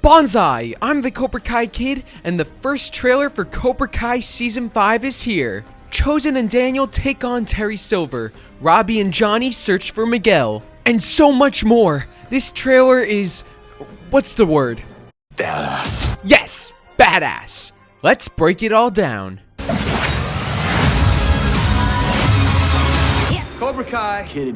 Bonsai! I'm the Cobra Kai kid, and the first trailer for Cobra Kai Season 5 is here. Chozen and Daniel take on Terry Silver, Robby and Johnny search for Miguel, and so much more. This trailer is... what's the word? Badass. Yes! Badass! Let's break it all down. Cobra Kai. Kidding.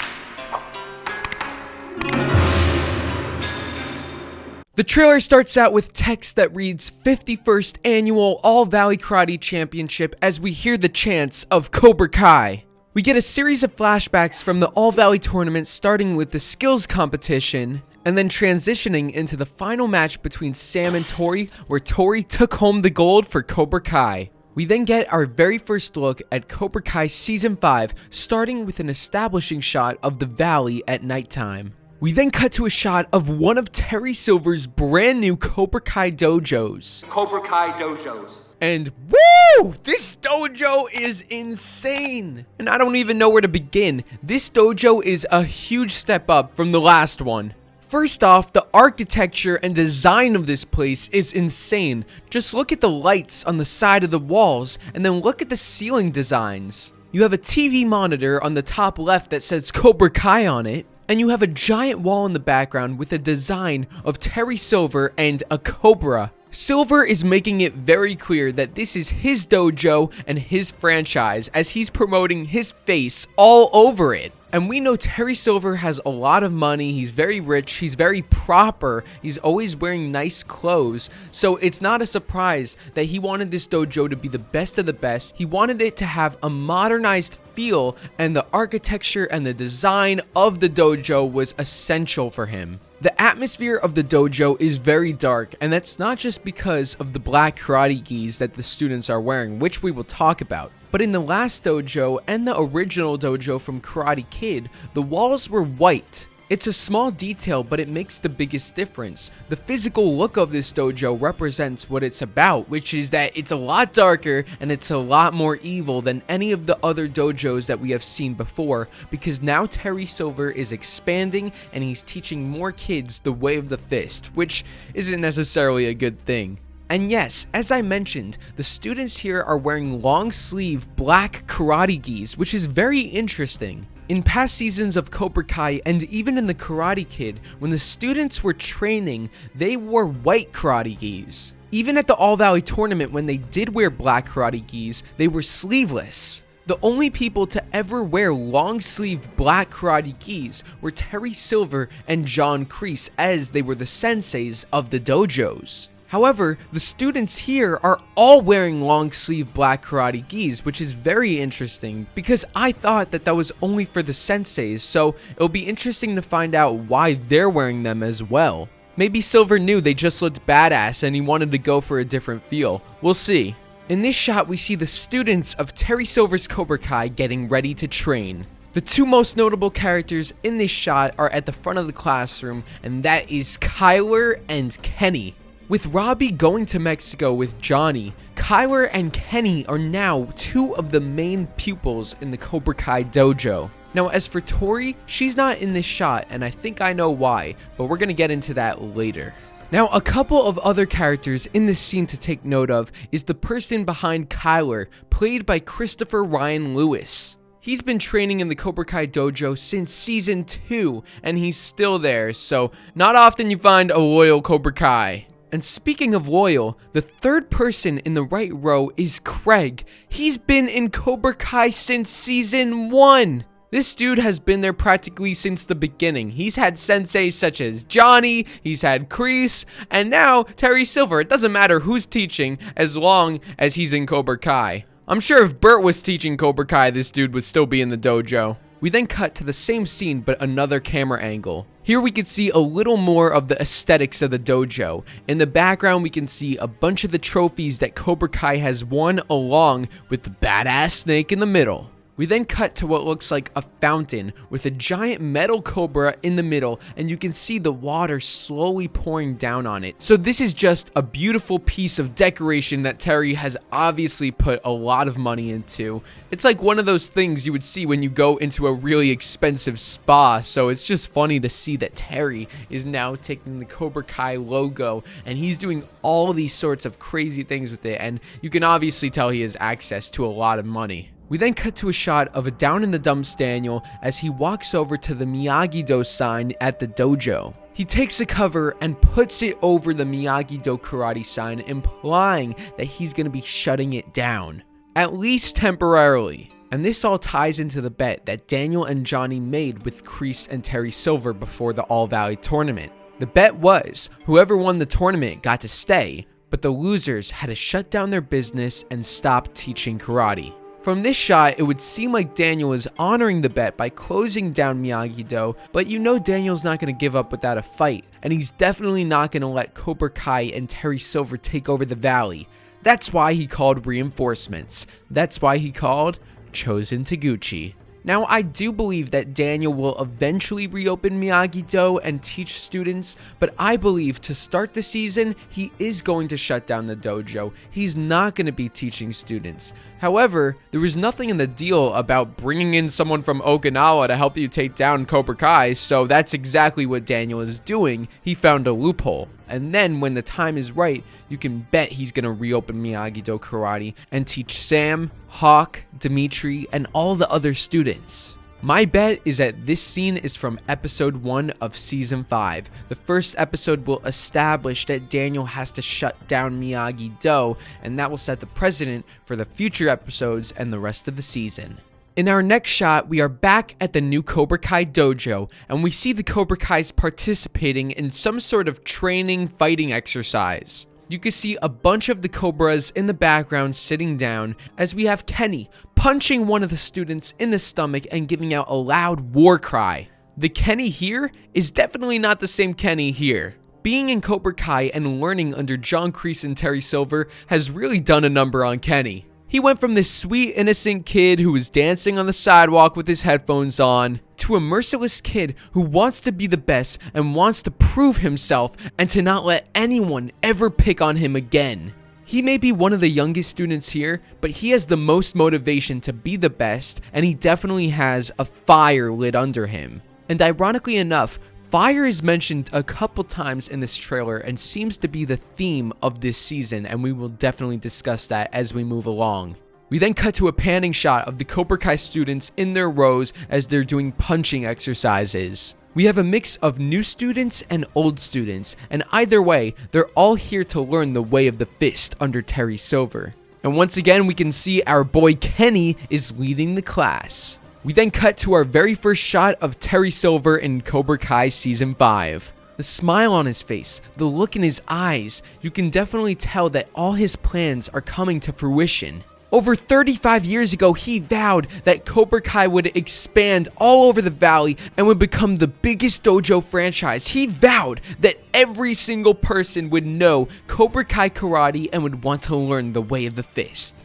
The trailer starts out with text that reads 51st Annual All Valley Karate Championship as we hear the chants of Cobra Kai. We get a series of flashbacks from the All Valley tournament starting with the skills competition and then transitioning into the final match between Sam and Tory where Tory took home the gold for Cobra Kai. We then get our very first look at Cobra Kai Season 5 starting with an establishing shot of the valley at nighttime. We then cut to a shot of one of Terry Silver's brand new Cobra Kai dojos. Cobra Kai dojos. And woo! This dojo is insane! And I don't even know where to begin. This dojo is a huge step up from the last one. First off, the architecture and design of this place is insane. Just look at the lights on the side of the walls, and then look at the ceiling designs. You have a TV monitor on the top left that says Cobra Kai on it. And you have a giant wall in the background with a design of Terry Silver and a cobra. Silver is making it very clear that this is his dojo and his franchise as he's promoting his face all over it. And we know Terry Silver has a lot of money, he's very rich, he's very proper, he's always wearing nice clothes, so it's not a surprise that he wanted this dojo to be the best of the best. He wanted it to have a modernized feel, and the architecture and the design of the dojo was essential for him. The atmosphere of the dojo is very dark, and that's not just because of the black karate gis that the students are wearing, which we will talk about. But in the last dojo and the original dojo from Karate Kid, the walls were white. It's a small detail, but it makes the biggest difference. The physical look of this dojo represents what it's about, which is that it's a lot darker and it's a lot more evil than any of the other dojos that we have seen before, because now Terry Silver is expanding and he's teaching more kids the way of the fist, which isn't necessarily a good thing. And yes, as I mentioned, the students here are wearing long sleeve black karate gis, which is very interesting. In past seasons of Cobra Kai and even in the Karate Kid, when the students were training, they wore white karate gis. Even at the All Valley tournament when they did wear black karate gis, they were sleeveless. The only people to ever wear long sleeve black karate gis were Terry Silver and John Kreese, as they were the senseis of the dojos. However, the students here are all wearing long sleeve black karate gis, which is very interesting because I thought that was only for the senseis, so it'll be interesting to find out why they're wearing them as well. Maybe Silver knew they just looked badass and he wanted to go for a different feel. We'll see. In this shot, we see the students of Terry Silver's Cobra Kai getting ready to train. The two most notable characters in this shot are at the front of the classroom, and that is Kyler and Kenny. With Robby going to Mexico with Johnny, Kyler and Kenny are now two of the main pupils in the Cobra Kai dojo. Now as for Tory, she's not in this shot and I think I know why, but we're gonna get into that later. Now a couple of other characters in this scene to take note of is the person behind Kyler, played by Christopher Ryan Lewis. He's been training in the Cobra Kai dojo since season 2 and he's still there, so not often you find a loyal Cobra Kai. And speaking of loyal, the third person in the right row is Craig. He's been in Cobra Kai since season 1. This dude has been there practically since the beginning. He's had senseis such as Johnny, he's had Kreese, and now Terry Silver. It doesn't matter who's teaching as long as he's in Cobra Kai. I'm sure if Bert was teaching Cobra Kai, this dude would still be in the dojo. We then cut to the same scene but another camera angle. Here we can see a little more of the aesthetics of the dojo. In the background we can see a bunch of the trophies that Cobra Kai has won along with the badass snake in the middle. We then cut to what looks like a fountain with a giant metal cobra in the middle, and you can see the water slowly pouring down on it. So this is just a beautiful piece of decoration that Terry has obviously put a lot of money into. It's like one of those things you would see when you go into a really expensive spa, so it's just funny to see that Terry is now taking the Cobra Kai logo and he's doing all these sorts of crazy things with it, and you can obviously tell he has access to a lot of money. We then cut to a shot of a down in the dumps Daniel as he walks over to the Miyagi-Do sign at the dojo. He takes a cover and puts it over the Miyagi-Do karate sign, implying that he's going to be shutting it down, at least temporarily. And this all ties into the bet that Daniel and Johnny made with Kreese and Terry Silver before the All Valley tournament. The bet was whoever won the tournament got to stay, but the losers had to shut down their business and stop teaching karate. From this shot, it would seem like Daniel is honoring the bet by closing down Miyagi-Do, but you know Daniel's not going to give up without a fight, and he's definitely not going to let Cobra Kai and Terry Silver take over the valley. That's why he called reinforcements. That's why he called Chozen Taguchi. Now, I do believe that Daniel will eventually reopen Miyagi-Do and teach students, but I believe to start the season, he is going to shut down the dojo. He's not going to be teaching students. However, there was nothing in the deal about bringing in someone from Okinawa to help you take down Cobra Kai, so that's exactly what Daniel is doing. He found a loophole. And then when the time is right, you can bet he's going to reopen Miyagi-Do karate and teach Sam, Hawk, Dimitri, and all the other students. My bet is that this scene is from episode 1 of season 5. The first episode will establish that Daniel has to shut down Miyagi-Do, and that will set the precedent for the future episodes and the rest of the season. In our next shot, we are back at the new Cobra Kai dojo, and we see the Cobra Kais participating in some sort of training fighting exercise. You can see a bunch of the Cobras in the background sitting down as we have Kenny punching one of the students in the stomach and giving out a loud war cry. The Kenny here is definitely not the same Kenny here. Being in Cobra Kai and learning under John Kreese and Terry Silver has really done a number on Kenny. He went from this sweet, innocent kid who was dancing on the sidewalk with his headphones on to a merciless kid who wants to be the best and wants to prove himself and to not let anyone ever pick on him again. He may be one of the youngest students here, but he has the most motivation to be the best, and he definitely has a fire lit under him. And ironically enough, fire is mentioned a couple times in this trailer and seems to be the theme of this season, and we will definitely discuss that as we move along. We then cut to a panning shot of the Cobra Kai students in their rows as they're doing punching exercises. We have a mix of new students and old students, and either way, they're all here to learn the way of the fist under Terry Silver. And once again, we can see our boy Kenny is leading the class. We then cut to our very first shot of Terry Silver in Cobra Kai Season 5. The smile on his face, the look in his eyes, you can definitely tell that all his plans are coming to fruition. Over 35 years ago, he vowed that Cobra Kai would expand all over the valley and would become the biggest dojo franchise. He vowed that every single person would know Cobra Kai karate and would want to learn the way of the fist.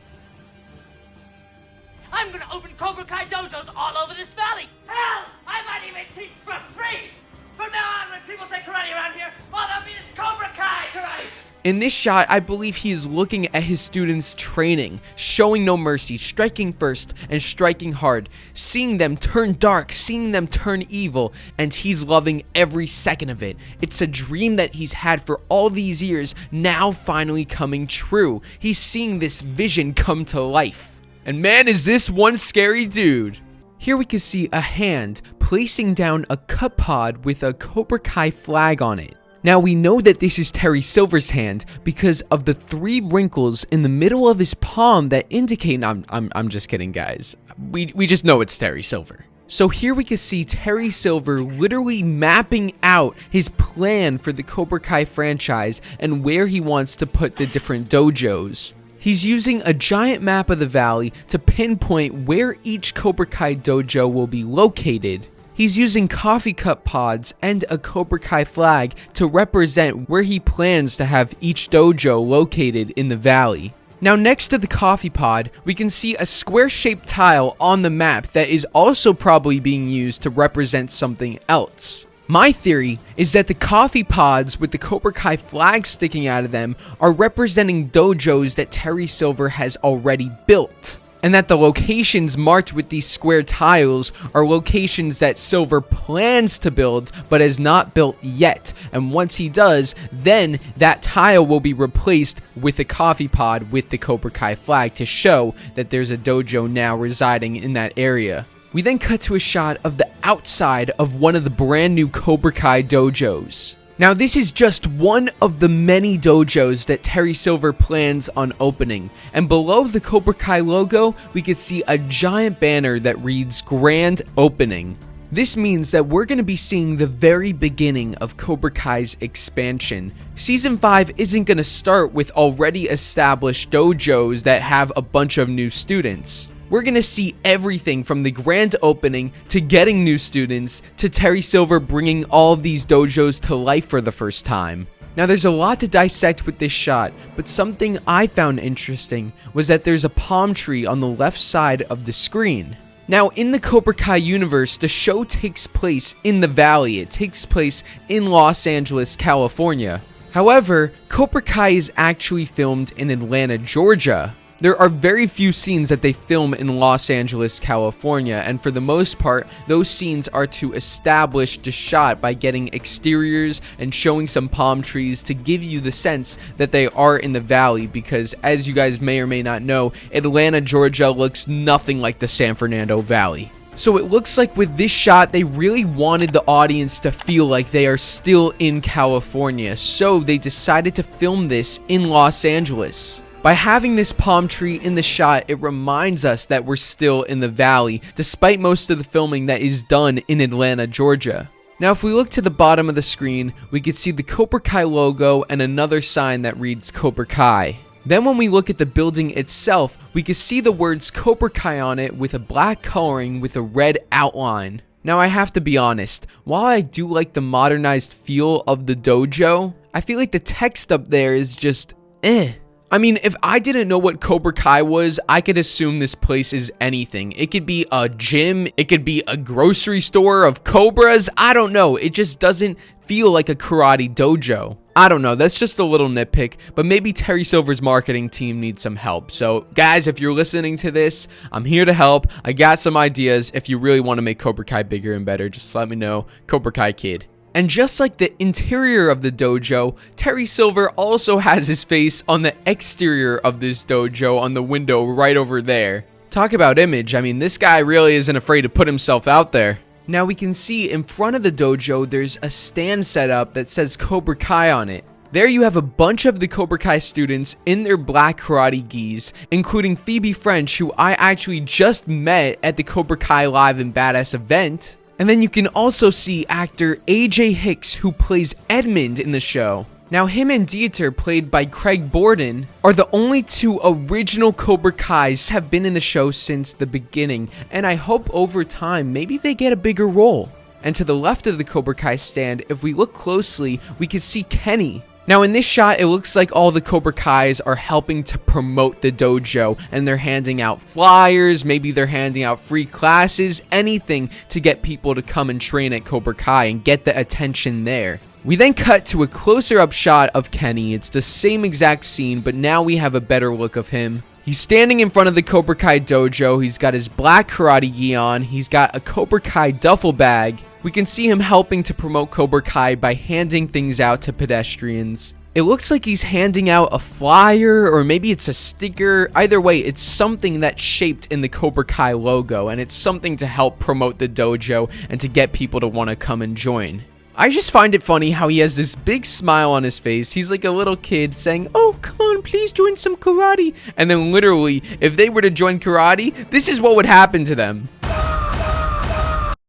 I'm gonna open Cobra Kai dojos all over this valley. Hell, I might even teach for free. From now on, when people say karate around here, all they'll mean is Cobra Kai karate. In this shot, I believe he is looking at his students training, showing no mercy, striking first and striking hard, seeing them turn dark, seeing them turn evil, and he's loving every second of it. It's a dream that he's had for all these years, now finally coming true. He's seeing this vision come to life. And man, is this one scary dude. Here we can see a hand placing down a cup pod with a Cobra Kai flag on it. Now we know that this is Terry Silver's hand because of the 3 wrinkles in the middle of his palm that indicate, I'm just kidding guys. We just know it's Terry Silver. So here we can see Terry Silver literally mapping out his plan for the Cobra Kai franchise and where he wants to put the different dojos. He's using a giant map of the valley to pinpoint where each Cobra Kai dojo will be located. He's using coffee cup pods and a Cobra Kai flag to represent where he plans to have each dojo located in the valley. Now next to the coffee pod, we can see a square-shaped tile on the map that is also probably being used to represent something else. My theory is that the coffee pods with the Cobra Kai flag sticking out of them are representing dojos that Terry Silver has already built, and that the locations marked with these square tiles are locations that Silver plans to build but has not built yet, and once he does, then that tile will be replaced with a coffee pod with the Cobra Kai flag to show that there's a dojo now residing in that area. We then cut to a shot of the outside of one of the brand new Cobra Kai dojos. Now this is just one of the many dojos that Terry Silver plans on opening, and below the Cobra Kai logo we can see a giant banner that reads Grand Opening. This means that we're going to be seeing the very beginning of Cobra Kai's expansion. Season 5 isn't going to start with already established dojos that have a bunch of new students. We're going to see everything from the grand opening to getting new students to Terry Silver bringing all of these dojos to life for the first time. Now there's a lot to dissect with this shot, but something I found interesting was that there's a palm tree on the left side of the screen. Now in the Cobra Kai universe, the show takes place in the Valley. It takes place in Los Angeles, California. However, Cobra Kai is actually filmed in Atlanta, Georgia. There are very few scenes that they film in Los Angeles, California, and for the most part, those scenes are to establish the shot by getting exteriors and showing some palm trees to give you the sense that they are in the valley, because as you guys may or may not know, Atlanta, Georgia looks nothing like the San Fernando Valley. So it looks like with this shot, they really wanted the audience to feel like they are still in California, so they decided to film this in Los Angeles. By having this palm tree in the shot, it reminds us that we're still in the valley, despite most of the filming that is done in Atlanta, Georgia. Now if we look to the bottom of the screen, we can see the Cobra Kai logo and another sign that reads Cobra Kai. Then when we look at the building itself, we can see the words Cobra Kai on it with a black coloring with a red outline. Now I have to be honest, while I do like the modernized feel of the dojo, I feel like the text up there is just I mean, if I didn't know what Cobra Kai was, I could assume this place is anything. It could be a gym, it could be a grocery store of cobras, I don't know. It just doesn't feel like a karate dojo. I don't know, that's just a little nitpick, but maybe Terry Silver's marketing team needs some help. So, guys, if you're listening to this, I'm here to help. I got some ideas. If you really want to make Cobra Kai bigger and better, just let me know. Cobra Kai Kid. And just like the interior of the dojo, Terry Silver also has his face on the exterior of this dojo on the window right over there. Talk about image, I mean, this guy really isn't afraid to put himself out there. Now we can see in front of the dojo, there's a stand set up that says Cobra Kai on it. There you have a bunch of the Cobra Kai students in their black karate gis, including Phoebe French, who I actually just met at the Cobra Kai Live and Badass event. And then you can also see actor AJ Hicks, who plays Edmund in the show. Now him and Dieter, played by Craig Borden, are the only two original Cobra Kais have been in the show since the beginning, and I hope over time maybe they get a bigger role. And to the left of the Cobra Kai stand, if we look closely, we can see Kenny. Now in this shot, it looks like all the Cobra Kais are helping to promote the dojo, and they're handing out flyers, maybe they're handing out free classes, anything to get people to come and train at Cobra Kai and get the attention there. We then cut to a closer up shot of Kenny. It's the same exact scene, but now we have a better look of him. He's standing in front of the Cobra Kai dojo. He's got his black karate gi on. He's got a Cobra Kai duffel bag. We can see him helping to promote Cobra Kai by handing things out to pedestrians. It looks like he's handing out a flyer, or maybe it's a sticker. Either way, it's something that's shaped in the Cobra Kai logo, and it's something to help promote the dojo and to get people to want to come and join. I just find it funny how he has this big smile on his face. He's like a little kid saying, "Oh, come on, please join some karate." And then literally, if they were to join karate, this is what would happen to them.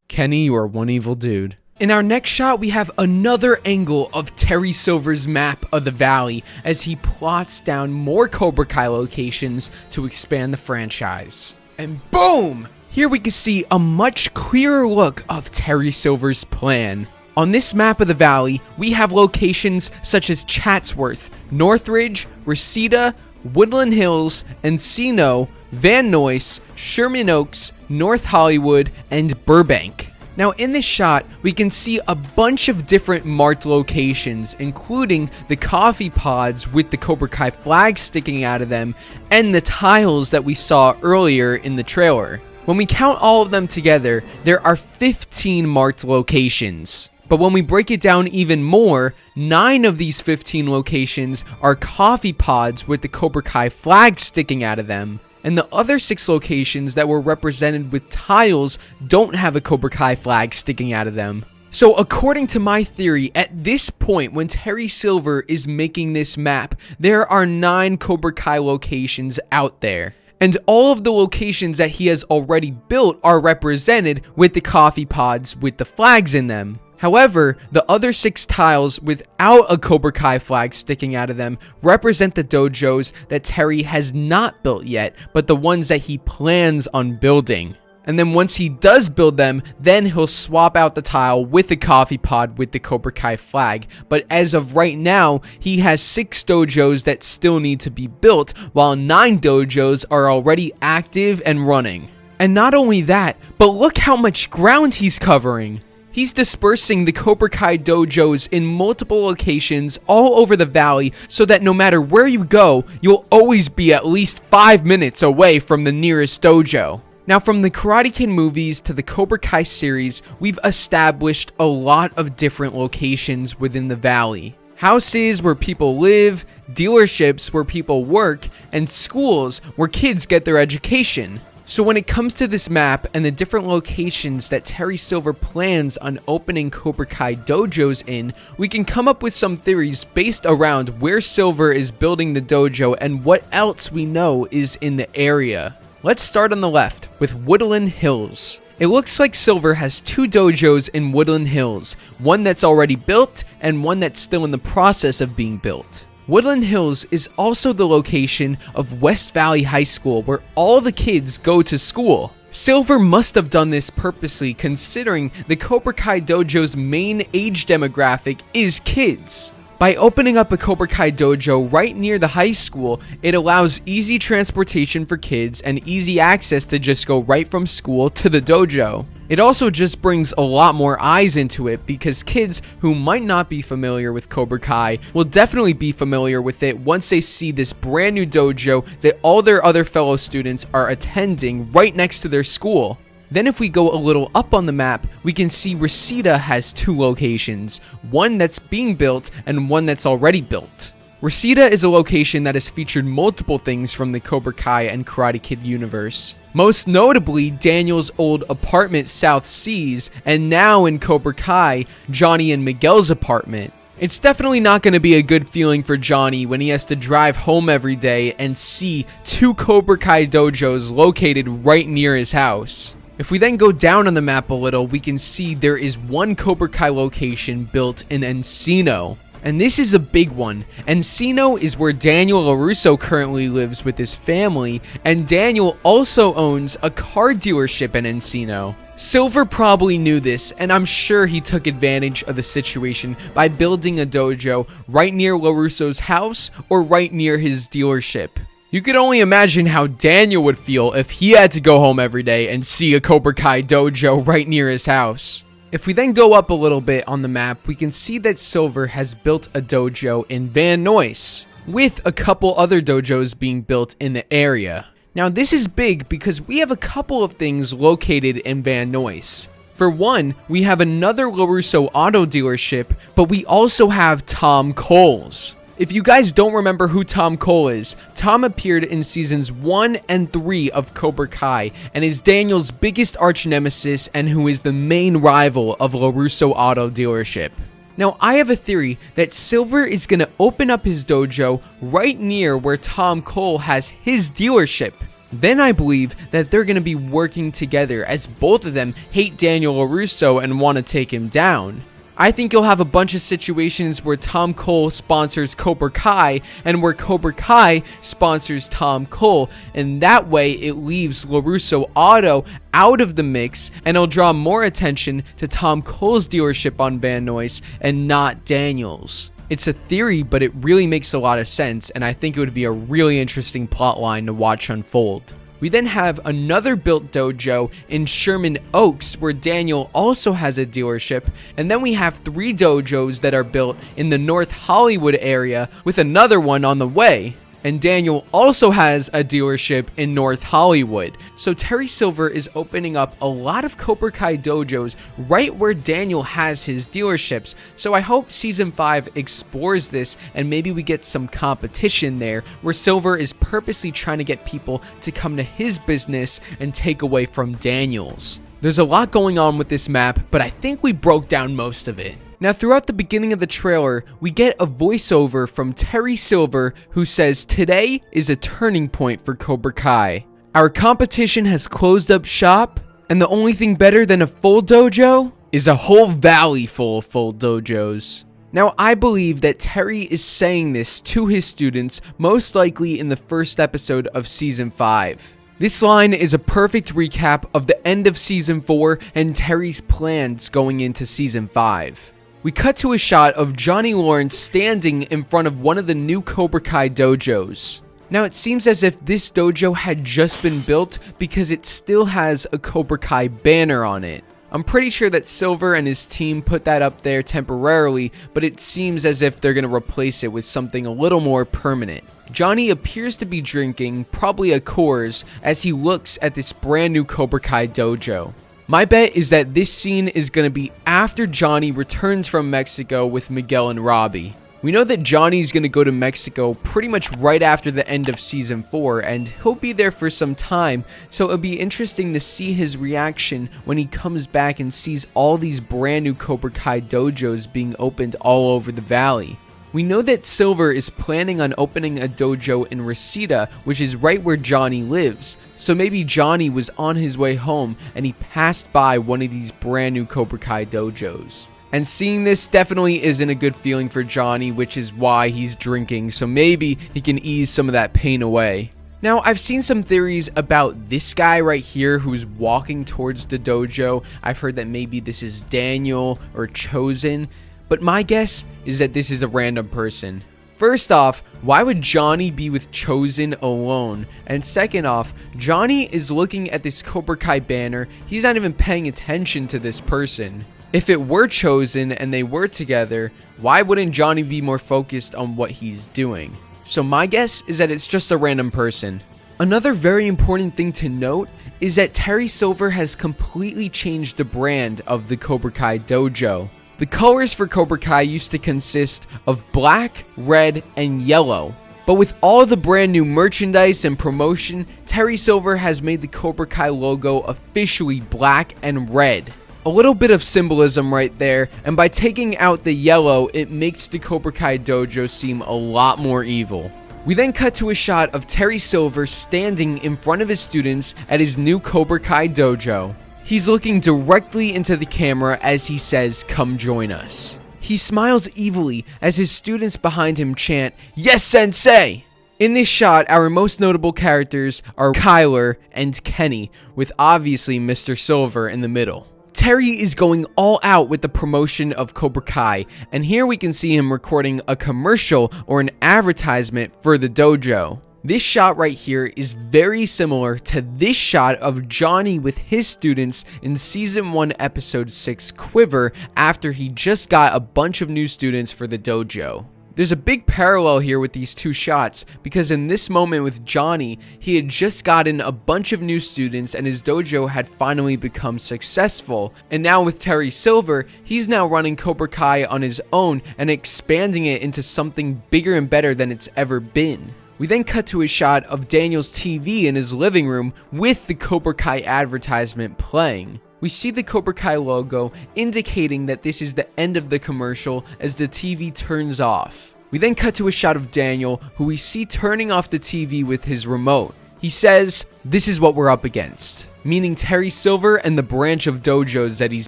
Kenny, you are one evil dude. In our next shot, we have another angle of Terry Silver's map of the valley as he plots down more Cobra Kai locations to expand the franchise. And boom! Here we can see a much clearer look of Terry Silver's plan. On this map of the valley, we have locations such as Chatsworth, Northridge, Reseda, Woodland Hills, Encino, Van Nuys, Sherman Oaks, North Hollywood, and Burbank. Now in this shot, we can see a bunch of different marked locations, including the coffee pods with the Cobra Kai flag sticking out of them, and the tiles that we saw earlier in the trailer. When we count all of them together, there are 15 marked locations. But when we break it down even more, 9 of these 15 locations are coffee pods with the Cobra Kai flag sticking out of them. And the other 6 locations that were represented with tiles don't have a Cobra Kai flag sticking out of them. So according to my theory, at this point when Terry Silver is making this map, there are 9 Cobra Kai locations out there. And all of the locations that he has already built are represented with the coffee pods with the flags in them. However, the other 6 tiles without a Cobra Kai flag sticking out of them represent the dojos that Terry has not built yet, but the ones that he plans on building. And then once he does build them, then he'll swap out the tile with the coffee pod with the Cobra Kai flag. But as of right now, he has 6 dojos that still need to be built, while 9 dojos are already active and running. And not only that, but look how much ground he's covering. He's dispersing the Cobra Kai dojos in multiple locations all over the valley so that no matter where you go, you'll always be at least 5 minutes away from the nearest dojo. Now, from the Karate Kid movies to the Cobra Kai series, we've established a lot of different locations within the valley. Houses where people live, dealerships where people work, and schools where kids get their education. So when it comes to this map and the different locations that Terry Silver plans on opening Cobra Kai dojos in, we can come up with some theories based around where Silver is building the dojo and what else we know is in the area. Let's start on the left with Woodland Hills. It looks like Silver has 2 dojos in Woodland Hills, one that's already built and one that's still in the process of being built. Woodland Hills is also the location of West Valley High School, where all the kids go to school. Silver must have done this purposely, considering the Cobra Kai dojo's main age demographic is kids. By opening up a Cobra Kai dojo right near the high school, it allows easy transportation for kids and easy access to just go right from school to the dojo. It also just brings a lot more eyes into it because kids who might not be familiar with Cobra Kai will definitely be familiar with it once they see this brand new dojo that all their other fellow students are attending right next to their school. Then if we go a little up on the map, we can see Reseda has 2 locations, one that's being built and one that's already built. Reseda is a location that has featured multiple things from the Cobra Kai and Karate Kid universe. Most notably, Daniel's old apartment South Seas, and now in Cobra Kai, Johnny and Miguel's apartment. It's definitely not going to be a good feeling for Johnny when he has to drive home every day and see 2 Cobra Kai dojos located right near his house. If we then go down on the map a little, we can see there is 1 Cobra Kai location built in Encino. And this is a big one. Encino is where Daniel LaRusso currently lives with his family, and Daniel also owns a car dealership in Encino. Silver probably knew this, and I'm sure he took advantage of the situation by building a dojo right near LaRusso's house or right near his dealership. You could only imagine how Daniel would feel if he had to go home every day and see a Cobra Kai dojo right near his house. If we then go up a little bit on the map, we can see that Silver has built a dojo in Van Nuys, with a couple other dojos being built in the area. Now this is big because we have a couple of things located in Van Nuys. For one, we have another LaRusso auto dealership, but we also have Tom Cole's. If you guys don't remember who Tom Cole is, Tom appeared in seasons 1 and 3 of Cobra Kai and is Daniel's biggest arch nemesis and who is the main rival of LaRusso Auto Dealership. Now, I have a theory that Silver is going to open up his dojo right near where Tom Cole has his dealership. Then I believe that they're going to be working together as both of them hate Daniel LaRusso and want to take him down. I think you'll have a bunch of situations where Tom Cole sponsors Cobra Kai and where Cobra Kai sponsors Tom Cole, and that way it leaves LaRusso Auto out of the mix and it'll draw more attention to Tom Cole's dealership on Van Nuys and not Daniel's. It's a theory, but it really makes a lot of sense, and I think it would be a really interesting plot line to watch unfold. We then have another built dojo in Sherman Oaks, where Daniel also has a dealership, and then we have 3 dojos that are built in the North Hollywood area, with another one on the way. And Daniel also has a dealership in North Hollywood. So Terry Silver is opening up a lot of Cobra Kai dojos right where Daniel has his dealerships. So I hope season 5 explores this and maybe we get some competition there where Silver is purposely trying to get people to come to his business and take away from Daniel's. There's a lot going on with this map, but I think we broke down most of it. Now, throughout the beginning of the trailer, we get a voiceover from Terry Silver who says, "Today is a turning point for Cobra Kai. Our competition has closed up shop, and the only thing better than a full dojo is a whole valley full of full dojos." Now, I believe that Terry is saying this to his students, most likely in the first episode of Season 5. This line is a perfect recap of the end of Season 4 and Terry's plans going into Season 5. We cut to a shot of Johnny Lawrence standing in front of one of the new Cobra Kai dojos. Now, it seems as if this dojo had just been built because it still has a Cobra Kai banner on it. I'm pretty sure that Silver and his team put that up there temporarily, but it seems as if they're going to replace it with something a little more permanent. Johnny appears to be drinking, probably a Coors, as he looks at this brand new Cobra Kai dojo. My bet is that this scene is going to be after Johnny returns from Mexico with Miguel and Robby. We know that Johnny's going to go to Mexico pretty much right after the end of Season 4, and he'll be there for some time, so it'll be interesting to see his reaction when he comes back and sees all these brand new Cobra Kai dojos being opened all over the valley. We know that Silver is planning on opening a dojo in Reseda, which is right where Johnny lives. So maybe Johnny was on his way home and he passed by one of these brand new Cobra Kai dojos. And seeing this definitely isn't a good feeling for Johnny, which is why he's drinking, so maybe he can ease some of that pain away. Now, I've seen some theories about this guy right here who's walking towards the dojo. I've heard that maybe this is Daniel or Chozen. But my guess is that this is a random person. First off, why would Johnny be with Chozen alone? And second off, Johnny is looking at this Cobra Kai banner. He's not even paying attention to this person. If it were Chozen and they were together, why wouldn't Johnny be more focused on what he's doing? So my guess is that it's just a random person. Another very important thing to note is that Terry Silver has completely changed the brand of the Cobra Kai dojo. The colors for Cobra Kai used to consist of black, red, and yellow. But with all the brand new merchandise and promotion, Terry Silver has made the Cobra Kai logo officially black and red. A little bit of symbolism right there, and by taking out the yellow, it makes the Cobra Kai dojo seem a lot more evil. We then cut to a shot of Terry Silver standing in front of his students at his new Cobra Kai dojo. He's looking directly into the camera as he says, "Come join us." He smiles evilly as his students behind him chant, "Yes, Sensei!" In this shot, our most notable characters are Kyler and Kenny, with obviously Mr. Silver in the middle. Terry is going all out with the promotion of Cobra Kai, and here we can see him recording a commercial or an advertisement for the dojo. This shot right here is very similar to this shot of Johnny with his students in Season 1, Episode 6, Quiver, after he just got a bunch of new students for the dojo. There's a big parallel here with these two shots, because in this moment with Johnny, he had just gotten a bunch of new students and his dojo had finally become successful. And now with Terry Silver, he's now running Cobra Kai on his own and expanding it into something bigger and better than it's ever been. We then cut to a shot of Daniel's TV in his living room with the Cobra Kai advertisement playing. We see the Cobra Kai logo indicating that this is the end of the commercial as the TV turns off. We then cut to a shot of Daniel, who we see turning off the TV with his remote. He says, "This is what we're up against," meaning Terry Silver and the branch of dojos that he's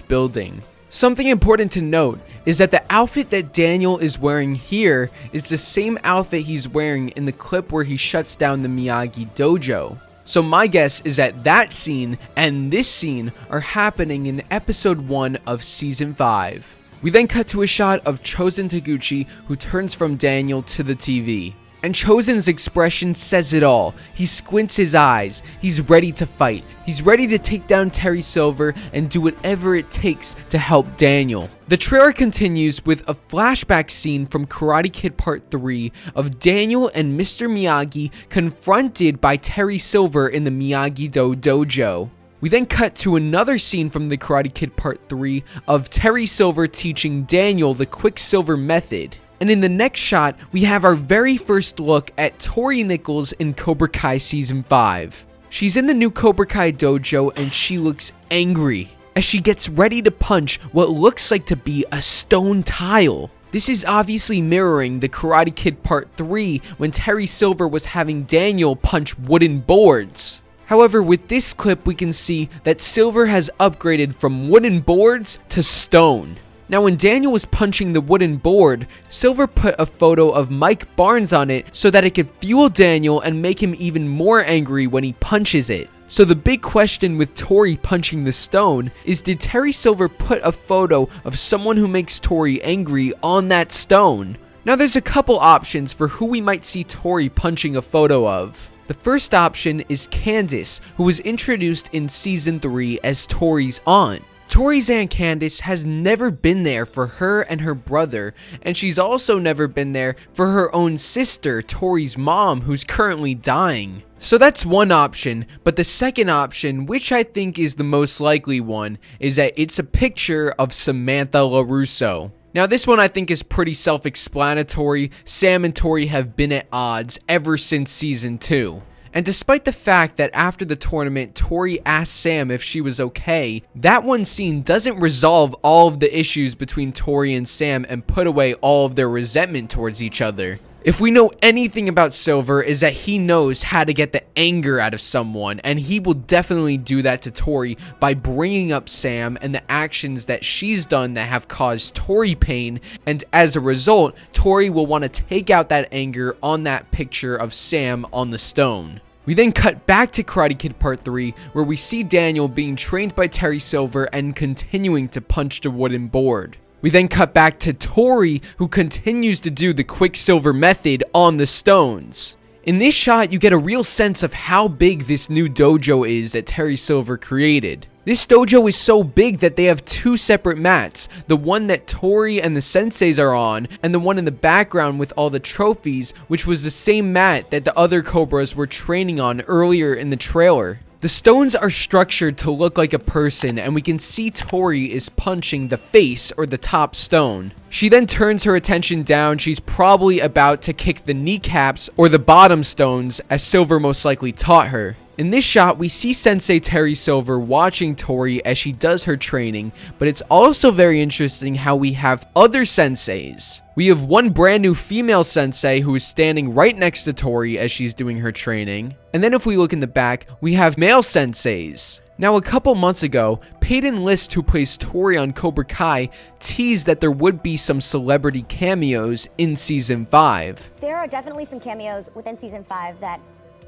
building. Something important to note is that the outfit that Daniel is wearing here is the same outfit he's wearing in the clip where he shuts down the Miyagi dojo. So my guess is that that scene and this scene are happening in Episode 1 of Season 5. We then cut to a shot of Chozen Taguchi, who turns from Daniel to the TV. And Chozen's expression says it all. He squints his eyes. He's ready to fight. He's ready to take down Terry Silver and do whatever it takes to help Daniel. The trailer continues with a flashback scene from Karate Kid Part 3 of Daniel and Mr. Miyagi confronted by Terry Silver in the Miyagi-Do dojo. We then cut to another scene from the Karate Kid Part 3 of Terry Silver teaching Daniel the Quicksilver method. And in the next shot, we have our very first look at Tori Nichols in Cobra Kai Season 5. She's in the new Cobra Kai dojo and she looks angry as she gets ready to punch what looks like to be a stone tile. This is obviously mirroring the Karate Kid Part 3 when Terry Silver was having Daniel punch wooden boards. However, with this clip, we can see that Silver has upgraded from wooden boards to stone. Now, when Daniel was punching the wooden board, Silver put a photo of Mike Barnes on it so that it could fuel Daniel and make him even more angry when he punches it. So the big question with Tori punching the stone is, did Terry Silver put a photo of someone who makes Tori angry on that stone? Now, there's a couple options for who we might see Tori punching a photo of. The first option is Candace, who was introduced in Season 3 as Tori's aunt. Tori's Aunt Candace has never been there for her and her brother, and she's also never been there for her own sister, Tori's mom, who's currently dying. So that's one option, but the second option, which I think is the most likely one, is that it's a picture of Samantha LaRusso. Now, this one I think is pretty self-explanatory. Sam and Tori have been at odds ever since Season 2. And despite the fact that after the tournament, Tori asked Sam if she was okay, that one scene doesn't resolve all of the issues between Tori and Sam and put away all of their resentment towards each other. If we know anything about Silver, is that he knows how to get the anger out of someone, and he will definitely do that to Tori by bringing up Sam and the actions that she's done that have caused Tori pain, and as a result, Tori will want to take out that anger on that picture of Sam on the stone. We then cut back to Karate Kid Part 3, where we see Daniel being trained by Terry Silver and continuing to punch the wooden board. We then cut back to Tori, who continues to do the Quicksilver method on the stones. In this shot, you get a real sense of how big this new dojo is that Terry Silver created. This dojo is so big that they have two separate mats, the one that Tori and the senseis are on, and the one in the background with all the trophies, which was the same mat that the other Cobras were training on earlier in the trailer. The stones are structured to look like a person, and we can see Tori is punching the face or the top stone. She then turns her attention down. She's probably about to kick the kneecaps or the bottom stones, as Silver most likely taught her. In this shot, we see Sensei Terry Silver watching Tori as she does her training, but it's also very interesting how we have other senseis. We have one brand new female sensei who is standing right next to Tori as she's doing her training. And then if we look in the back, we have male senseis. Now, a couple months ago, Peyton List, who plays Tori on Cobra Kai, teased that there would be some celebrity cameos in Season 5. There are definitely some cameos within Season 5 that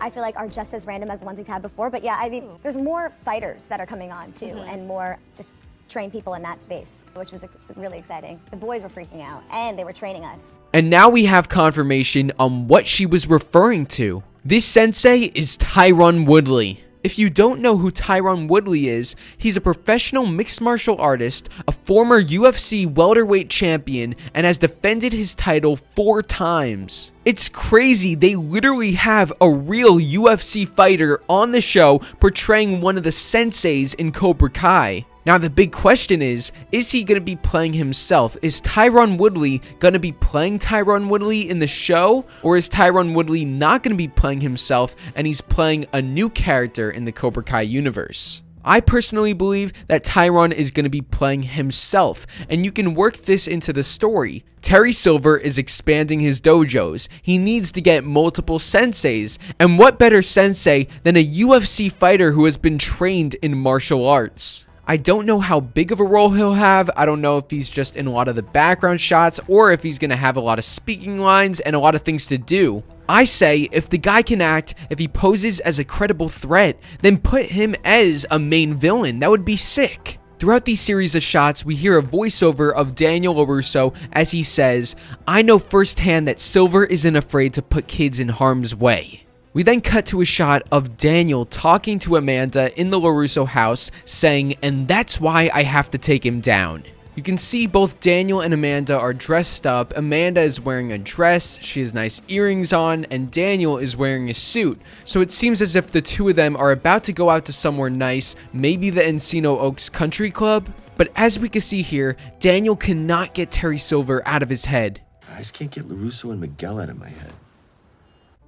I feel like are just as random as the ones we've had before. But yeah, I mean, there's more fighters that are coming on too, and more just trained people in that space, which was really exciting. The boys were freaking out, and they were training us. And now we have confirmation on what she was referring to. This sensei is Tyron Woodley. If you don't know who Tyron Woodley is, he's a professional mixed martial artist, a former UFC welterweight champion, and has defended his title 4 times. It's crazy, they literally have a real UFC fighter on the show portraying one of the senseis in Cobra Kai. Now the big question is he going to be playing himself? Is Tyron Woodley going to be playing Tyron Woodley in the show? Or is Tyron Woodley not going to be playing himself and he's playing a new character in the Cobra Kai universe? I personally believe that Tyron is going to be playing himself, and you can work this into the story. Terry Silver is expanding his dojos. He needs to get multiple senseis, and what better sensei than a UFC fighter who has been trained in martial arts? I don't know how big of a role he'll have. I don't know if he's just in a lot of the background shots or if he's going to have a lot of speaking lines and a lot of things to do. I say if the guy can act, if he poses as a credible threat, then put him as a main villain. That would be sick. Throughout these series of shots, we hear a voiceover of Daniel LaRusso as he says, "I know firsthand that Silver isn't afraid to put kids in harm's way." We then cut to a shot of Daniel talking to Amanda in the LaRusso house, saying, "And that's why I have to take him down." You can see both Daniel and Amanda are dressed up. Amanda is wearing a dress, she has nice earrings on, and Daniel is wearing a suit. So it seems as if the two of them are about to go out to somewhere nice, maybe the Encino Oaks Country Club. But as we can see here, Daniel cannot get Terry Silver out of his head. I just can't get LaRusso and Miguel out of my head.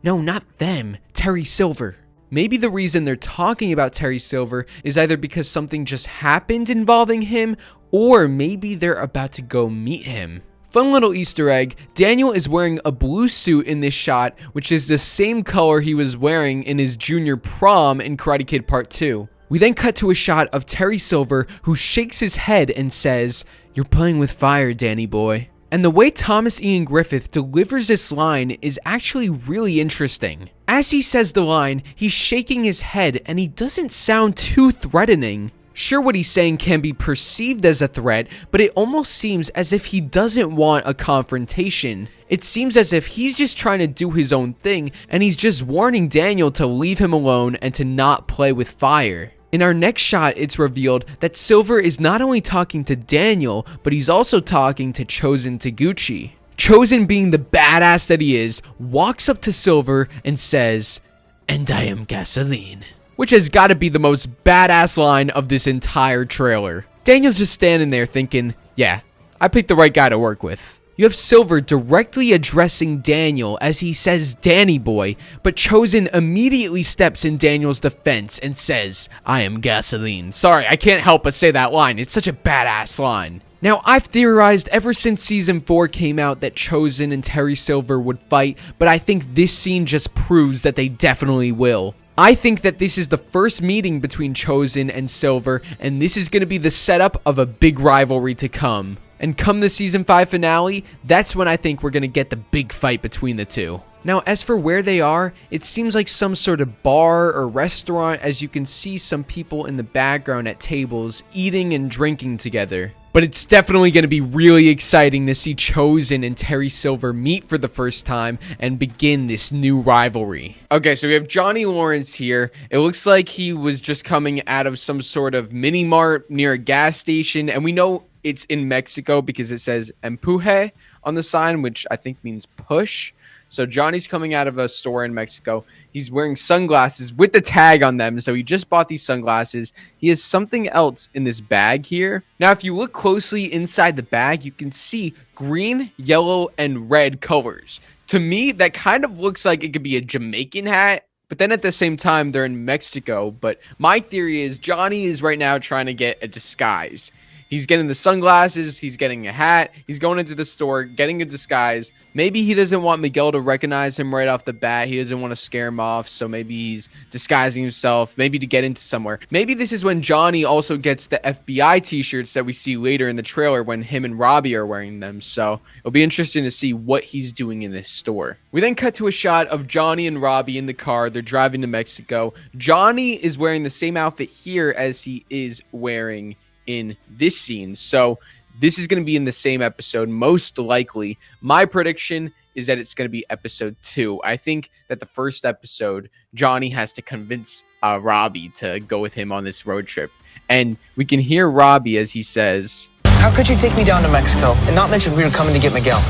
No, not them, Terry Silver. Maybe the reason they're talking about Terry Silver is either because something just happened involving him, or maybe they're about to go meet him. Fun little Easter egg, Daniel is wearing a blue suit in this shot, which is the same color he was wearing in his junior prom in Karate Kid Part 2. We then cut to a shot of Terry Silver, who shakes his head and says, "You're playing with fire, Danny boy." And the way Thomas Ian Griffith delivers this line is actually really interesting. As he says the line, he's shaking his head and he doesn't sound too threatening. Sure, what he's saying can be perceived as a threat, but it almost seems as if he doesn't want a confrontation. It seems as if he's just trying to do his own thing, and he's just warning Daniel to leave him alone and to not play with fire. In our next shot, it's revealed that Silver is not only talking to Daniel, but he's also talking to Chozen Taguchi. Chozen, being the badass that he is, walks up to Silver and says, "And I am gasoline." Which has got to be the most badass line of this entire trailer. Daniel's just standing there thinking, yeah, I picked the right guy to work with. You have Silver directly addressing Daniel as he says Danny boy, but Chozen immediately steps in Daniel's defense and says, "I am gasoline." Sorry, I can't help but say that line. It's such a badass line. Now, I've theorized ever since Season 4 came out that Chozen and Terry Silver would fight, but I think this scene just proves that they definitely will. I think that this is the first meeting between Chozen and Silver, and this is going to be the setup of a big rivalry to come. And come the Season 5 finale, that's when I think we're going to get the big fight between the two. Now, as for where they are, it seems like some sort of bar or restaurant, as you can see some people in the background at tables eating and drinking together. But it's definitely going to be really exciting to see Chozen and Terry Silver meet for the first time and begin this new rivalry. Okay, so we have Johnny Lawrence here. It looks like he was just coming out of some sort of mini mart near a gas station, and we know it's in Mexico because it says empuje on the sign, which I think means push. So Johnny's coming out of a store in Mexico. He's wearing sunglasses with the tag on them. So he just bought these sunglasses. He has something else in this bag here. Now, if you look closely inside the bag, you can see green, yellow, and red colors. To me, that kind of looks like it could be a Jamaican hat. But then at the same time, they're in Mexico. But my theory is Johnny is right now trying to get a disguise. He's getting the sunglasses, he's getting a hat, he's going into the store, getting a disguise. Maybe he doesn't want Miguel to recognize him right off the bat. He doesn't want to scare him off, so maybe he's disguising himself, maybe to get into somewhere. Maybe this is when Johnny also gets the FBI t-shirts that we see later in the trailer when him and Robbie are wearing them. So it'll be interesting to see what he's doing in this store. We then cut to a shot of Johnny and Robbie in the car. They're driving to Mexico. Johnny is wearing the same outfit here as he is wearing in this scene, so this is going to be in the same episode most likely. My prediction is that it's going to be episode 2. I think that the first episode Johnny has to convince Robbie to go with him on this road trip, and we can hear Robbie as he says, "How could you take me down to Mexico and not mention we were coming to get Miguel?"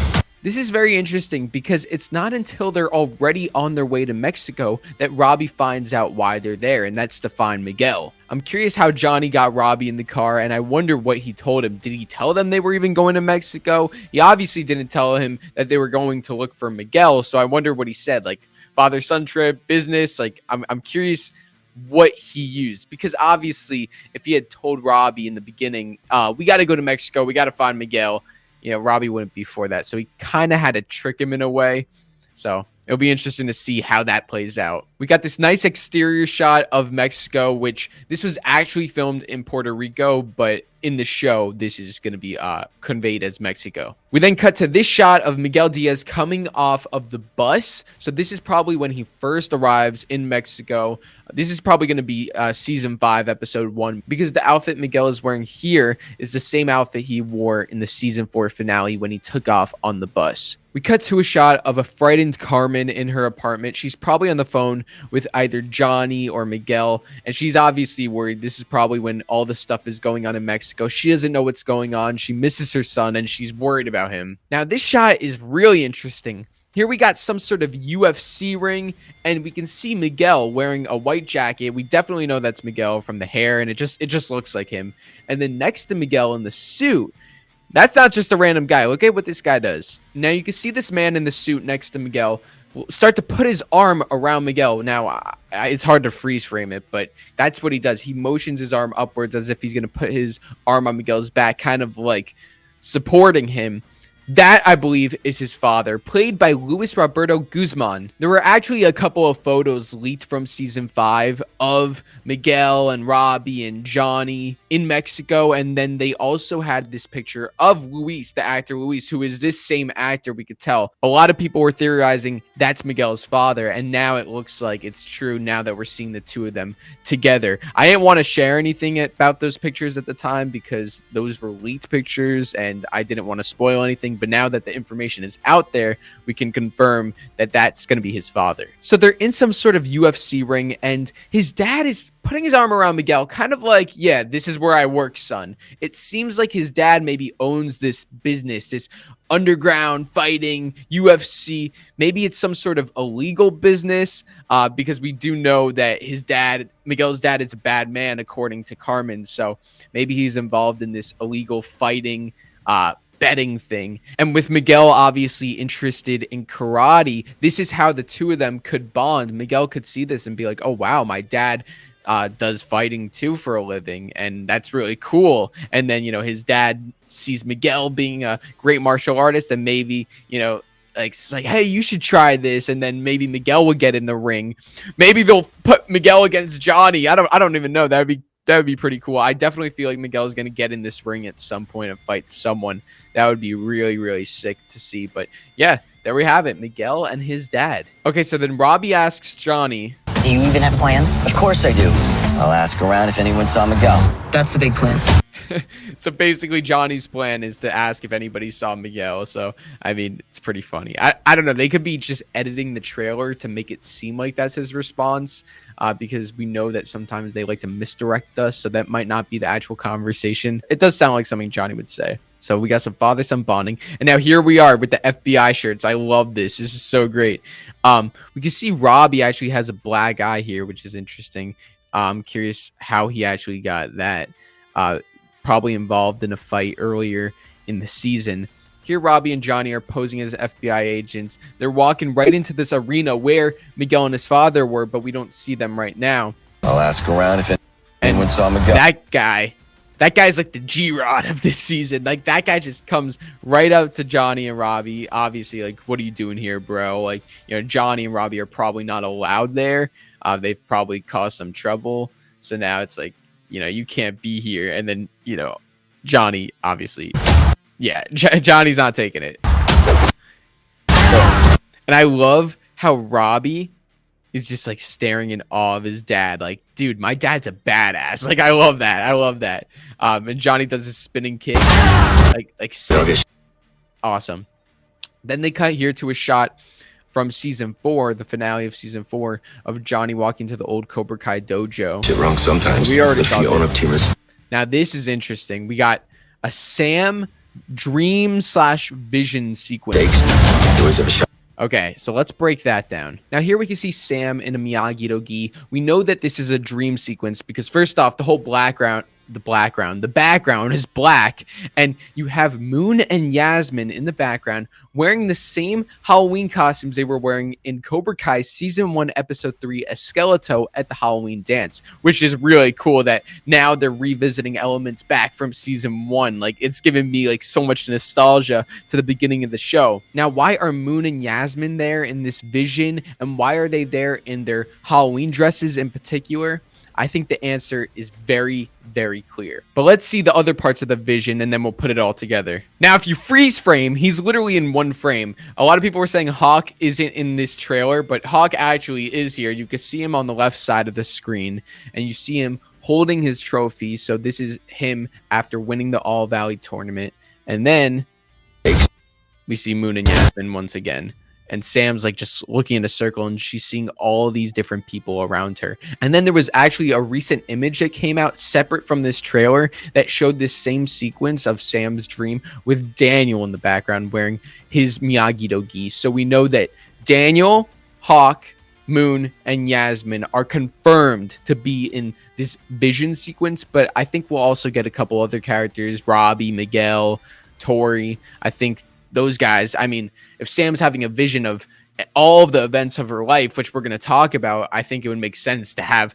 This is very interesting because it's not until they're already on their way to Mexico that Robbie finds out why they're there, and that's to find Miguel. I'm curious how Johnny got Robbie in the car, and I wonder what he told him. Did he tell them they were even going to Mexico? He obviously didn't tell him that they were going to look for Miguel, so I wonder what he said, like father-son trip, business. Like I'm curious what he used, because obviously if he had told Robbie in the beginning, we got to go to Mexico, we got to find Miguel, you know, Robbie wouldn't be for that. So he kind of had to trick him in a way. So it'll be interesting to see how that plays out. We got this nice exterior shot of Mexico, which this was actually filmed in Puerto Rico, but in the show, this is going to be conveyed as Mexico. We then cut to this shot of Miguel Diaz coming off of the bus. So this is probably when he first arrives in Mexico. This is probably going to be season 5, episode 1, because the outfit Miguel is wearing here is the same outfit he wore in the season 4 finale when he took off on the bus. We cut to a shot of a frightened Carmen in her apartment. She's probably on the phone with either Johnny or Miguel, and she's obviously worried. This is probably when all the stuff is going on in Mexico. She doesn't know what's going on. She misses her son, and she's worried about him. Now, this shot is really interesting. Here we got some sort of UFC ring, and we can see Miguel wearing a white jacket. We definitely know that's Miguel from the hair, and it just looks like him. And then next to Miguel in the suit, that's not just a random guy. Look at what this guy does. Now you can see this man in the suit next to Miguel start to put his arm around Miguel. Now, it's hard to freeze frame it, but that's what he does. He motions his arm upwards as if he's going to put his arm on Miguel's back, kind of like supporting him. That, I believe, is his father, played by Luis Roberto Guzman. There were actually a couple of photos leaked from season 5 of Miguel and Robby and Johnny in Mexico, and then they also had this picture of Luis, the actor Luis, who is this same actor, we could tell. A lot of people were theorizing that's Miguel's father, and now it looks like it's true now that we're seeing the two of them together. I didn't want to share anything about those pictures at the time because those were leaked pictures, and I didn't want to spoil anything. But now that the information is out there, we can confirm that that's going to be his father. So they're in some sort of UFC ring, and his dad is putting his arm around Miguel, kind of like, yeah, this is where I work, son. It seems like his dad maybe owns this business, this underground fighting UFC. Maybe it's some sort of illegal business, because we do know that his dad, Miguel's dad, is a bad man, according to Carmen. So maybe he's involved in this illegal fighting betting thing. And with Miguel obviously interested in karate, this is how the two of them could bond. Miguel could see this and be like, oh wow, my dad does fighting too for a living, and that's really cool. And then, you know, his dad sees Miguel being a great martial artist, and maybe, you know, like, it's like, hey, you should try this. And then maybe Miguel will get in the ring. Maybe they'll put Miguel against Johnny. I don't even know. That would be pretty cool. I definitely feel like Miguel is going to get in this ring at some point and fight someone. That would be really, really sick to see. But yeah, there we have it. Miguel and his dad. Okay, so then Robby asks Johnny, Do you even have a plan? Of course I do. I'll ask around if anyone saw Miguel. That's the big plan. So basically Johnny's plan is to ask if anybody saw Miguel. So, I mean, it's pretty funny. I don't know. They could be just editing the trailer to make it seem like that's his response, because we know that sometimes they like to misdirect us. So that might not be the actual conversation. It does sound like something Johnny would say. So we got some father-son bonding. And now here we are with the FBI shirts. I love this. This is so great. We can see Robby actually has a black eye here, which is interesting. I'm curious how he actually got that. Probably involved in a fight earlier in the season. Here Robby and Johnny are posing as FBI agents. They're walking right into this arena where Miguel and his father were, but we don't see them right now. I'll ask around if anyone saw Miguel. That guy's like the G-Rod of this season. Like, that guy just comes right up to Johnny and Robby. Obviously, like, what are you doing here, bro? Like, you know, Johnny and Robby are probably not allowed there. They've probably caused some trouble. So now it's like, you know, you can't be here. And then, you know, Johnny, obviously, yeah, Johnny's not taking it. And I love how Robby is just like staring in awe of his dad. Like, dude, my dad's a badass. Like, I love that. I love that. And Johnny does his spinning kick. Like sick. Awesome. Then they cut here to a shot from season 4, the finale of season 4, of Johnny walking to the old Cobra Kai dojo. Shit wrong sometimes. We already saw this. Now this is interesting. We got a Sam dream/vision sequence. Okay, so let's break that down. Now here we can see Sam in a Miyagi-Do gi. We know that this is a dream sequence because first off, the whole background the background. The background is black, and you have Moon and Yasmin in the background wearing the same Halloween costumes they were wearing in Cobra Kai season 1 episode 3 Esqueleto at the Halloween dance, which is really cool that now they're revisiting elements back from season 1. Like, it's giving me like so much nostalgia to the beginning of the show. Now, why are Moon and Yasmin there in this vision, and why are they there in their Halloween dresses in particular? I think the answer is very, very clear. But let's see the other parts of the vision, and then we'll put it all together. Now, if you freeze frame, he's literally in one frame. A lot of people were saying Hawk isn't in this trailer, but Hawk actually is here. You can see him on the left side of the screen, and you see him holding his trophy. So this is him after winning the All Valley tournament. And then we see Moon and Yasmin once again. And Sam's like just looking in a circle, and she's seeing all these different people around her. And then there was actually a recent image that came out separate from this trailer that showed this same sequence of Sam's dream with Daniel in the background wearing his Miyagi-Do gi. So we know that Daniel, Hawk, Moon, and Yasmin are confirmed to be in this vision sequence. But I think we'll also get a couple other characters, Robby, Miguel, Tory. I think those guys, I mean, if Sam's having a vision of all of the events of her life, which we're going to talk about, I think it would make sense to have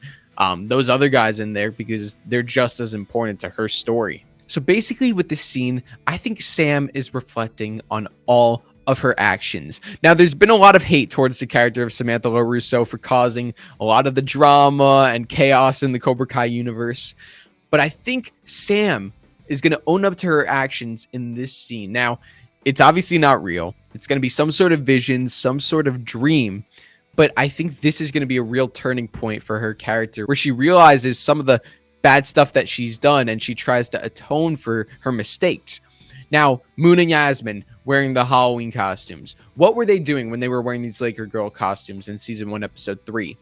those other guys in there because they're just as important to her story. So basically with this scene, I think Sam is reflecting on all of her actions. Now, there's been a lot of hate towards the character of Samantha LaRusso for causing a lot of the drama and chaos in the Cobra Kai universe. But I think Sam is going to own up to her actions in this scene. Now, it's obviously not real. It's going to be some sort of vision, some sort of dream. But I think this is going to be a real turning point for her character where she realizes some of the bad stuff that she's done and she tries to atone for her mistakes. Now, Moon and Yasmin wearing the Halloween costumes. What were they doing when they were wearing these Laker girl costumes in season 1, episode 3?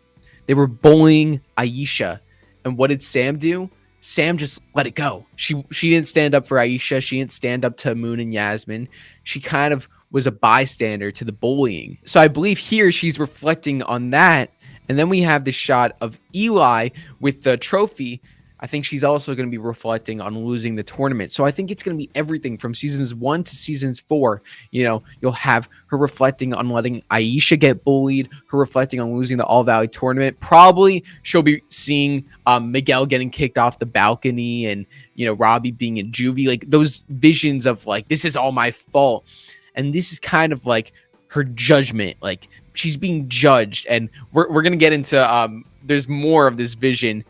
They were bullying Aisha. And what did Sam do? Sam just let it go. She didn't stand up for Aisha. She didn't stand up to Moon and Yasmin. She kind of was a bystander to the bullying. So I believe here she's reflecting on that. And then we have the shot of Eli with the trophy. I think she's also going to be reflecting on losing the tournament. So I think it's going to be everything from seasons 1 to seasons 4. You know, you'll have her reflecting on letting Aisha get bullied, her reflecting on losing the All Valley tournament. Probably she'll be seeing Miguel getting kicked off the balcony and, you know, Robby being in juvie. Like those visions of like, this is all my fault. And this is kind of like her judgment. Like she's being judged. And we're going to get into, there's more of this vision,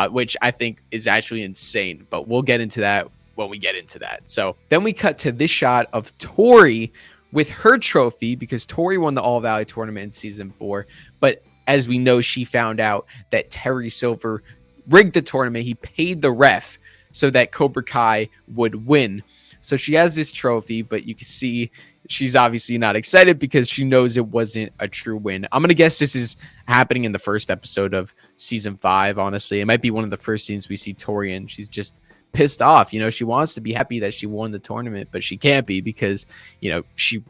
which I think is actually insane, but we'll get into that when we get into that. So then we cut to this shot of Tory with her trophy because Tory won the All Valley tournament in season 4. But as we know, she found out that Terry Silver rigged the tournament. He paid the ref so that Cobra Kai would win. So she has this trophy, but you can see she's obviously not excited because she knows it wasn't a true win. I'm going to guess this is happening in the first episode of season 5, honestly. It might be one of the first scenes we see Tori in. She's just pissed off. You know, she wants to be happy that she won the tournament, but she can't be because, you know, she